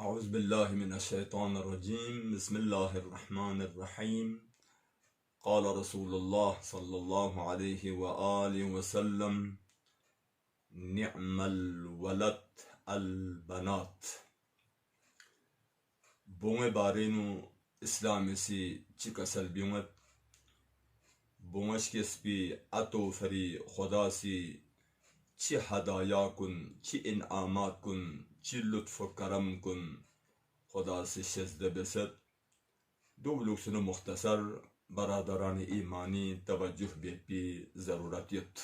أعوذ بالله من الشيطان الرجيم. بسم الله الرحمن الرحيم. قال رسول الله صلى الله عليه وآله وسلم: نعم الولد البنات. بونغ بارينو إسلامي سي چيكا سلبيومت بونغش كسبي أتو فري خدا سي چي هدايا كن چي انعامات كن چي لطف و کرم کن خدا سے شزده بسد. دو بلوکسنو مختصر برادران ایمانی توجه بی ضرورتیت.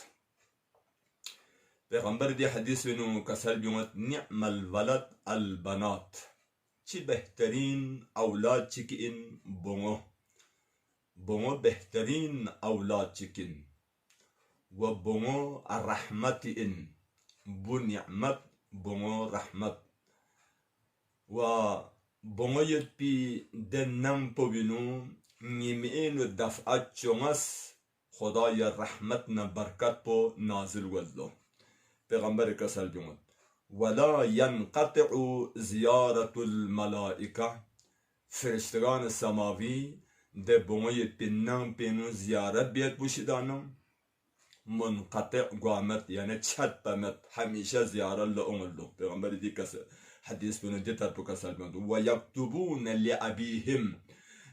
پیغمبر دی حدیث بینو کسل بیومت نعم الولد البنات. چی بهترین اولاد چکین بونگو بهترین اولاد چکین و بونگو رحمت این بو نعمت بونگو رحمت و بونگو یت بی دنم پوینو نیمین دفعت چونس خدای رحمت نا برکت پو نازل ولدو. پیغمبر کسل بیومد ولا ينقطع زیارت الملائکه. فرشتگان سماوی ده بونگو یت بی نم پینو زیارت بیت بوشیدانم منقطع قامت يعني تشد بمت هميشه زيارة لأمله. پیغمبر دي كس حديث بنو دي تربو كسل بنو ويكتبون لأبيهم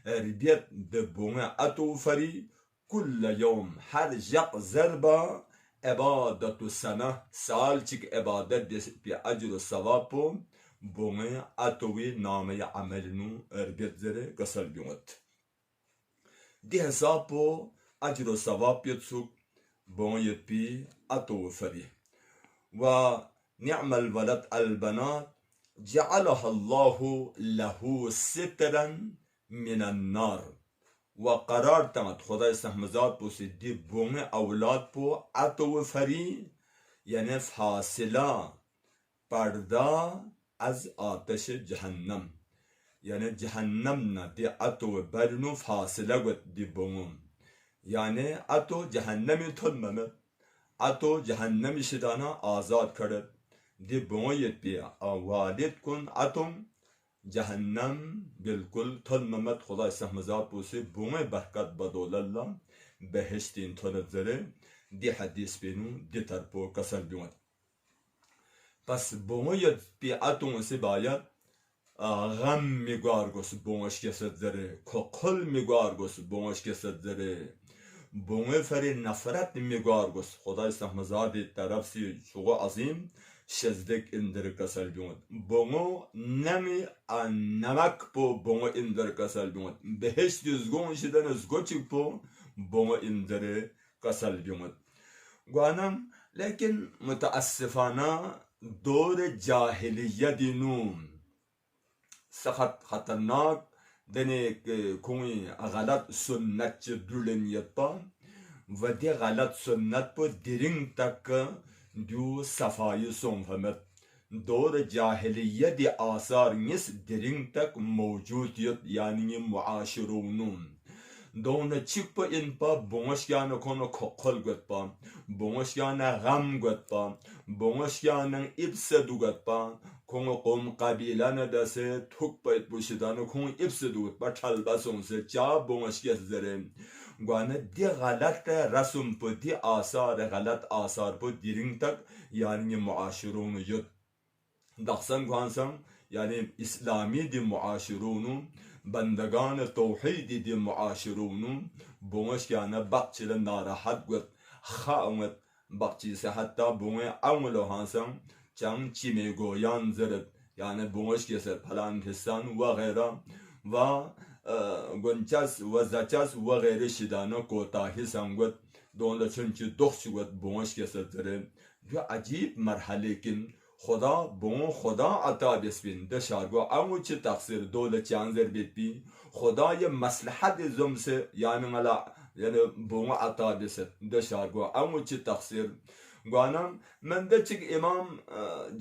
ربيت دبونا أتو فري كل يوم هر جق زربا عبادة سنة سال چك عبادت دي بأجر الثواب بونا أتوي نامي عملنو ربيت زره كسل بنوت دي حسابو أجر الثواب يتسوك بون يتبي أتو فري. ونعم الولد البنات جعلها الله له سترا من النار. وقرار تمت خدا استحمزات بو سيدي بون أولاد بو أتو فري يعني فاصلة پردا از آتش جهنم. يعني جهنم نا دي أتو برنو فاصلة قد دي bone yani ato cehennemi tolmamet, ato cehennemi şidana azad karet. Di bunu yetbi valid kun atom cehennem bilkul tolmamet Xuday sahmazat busi bunu berkat badolalla behiştin tonedzere di hadis binu di tarpo kasal bimat. Pas bunu yetbi atom si bayat غم میگارگوس بونش کسد زره کقل میگارگوس بونش کسد زره بونه free نفرت میگارگوس خدای سحمزادی طرف سی شغو عظیم شزدک اندر کسل بیمد Bono نمی نمک پو بونو اندر کسل بیمد بهش düzgün şiden özgü çık po بونو اندر کسل بیمد گوانم لیکن متاسفانه دور جاهلیه دینوم سخت خطرناک دنه کوی غلط سنت دولن یپا و دی غلط سنت پو درینگ تک دو صفایی سنفمت دور جاهلیه دی آثار نیس درینگ تک موجود یت یعنی معاشرونون دونه چیک پا این پا بونشگانه کنو کقل گد پا بونشگانه غم گد پا بونشگانه ابسدو گد پا کنو قوم قبیله ندسه توک باید بوشیدانه کنو ابسدو گد پا چلبه سونسه چا بونشگه زره گوانه دی غلط رسم پا دی آثار غلط آثار پا دیرینگ تک یعنی معاشرونو ید دخسن گوانسن یعنی اسلامی دی معاشرونو بندگان توحید دی معاشرونو بونش کیانه بقچیل ناراحت گوت خامت بقچی se hatta buna amlo hansan çam çime goyan zeret yani bونش kese falan hissan ve gayra ve gonças ve zaças ve gayre şidana kotahi sangot donla çünkü dokçugot bونش kese zeret ve acayip merhalekin خدا bone خدا عطا بسبین دشارگو امو چه تقصیر دولت چانزر بیت be خدای مصلحت زمسه یعنی ملا یعنی بون عطا بسد دشارگو امو چه تقصیر گوانم من ده چک امام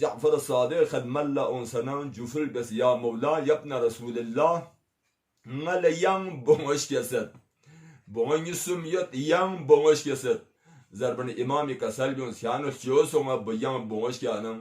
جعفر الصادق خدم الله اون سنان جفل بس یا مولا یبن رسول الله مل یم بونش کسد بون یسم یت یم بونش کسد زربن امامی کسل بیون سیانو چیو سوما بیان بونش کانم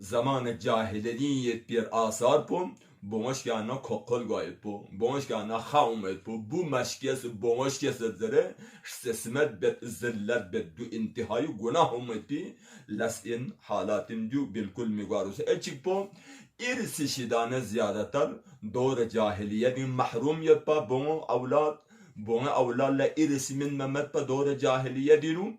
zaman cahiliyet bir asar po boğaş kana kokol gayet po boğaş kana xaumet po bu meşkes boğaş kesedere sesmet bet zillet bet du intihai günah umeti las in halatin du bilkul migarus açık po irsi şidane ziyadetar doğru cahiliyetin mahrumiyet pa boğa avlatla irsi min memet pa doğru cahiliyetinu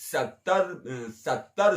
60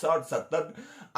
60-70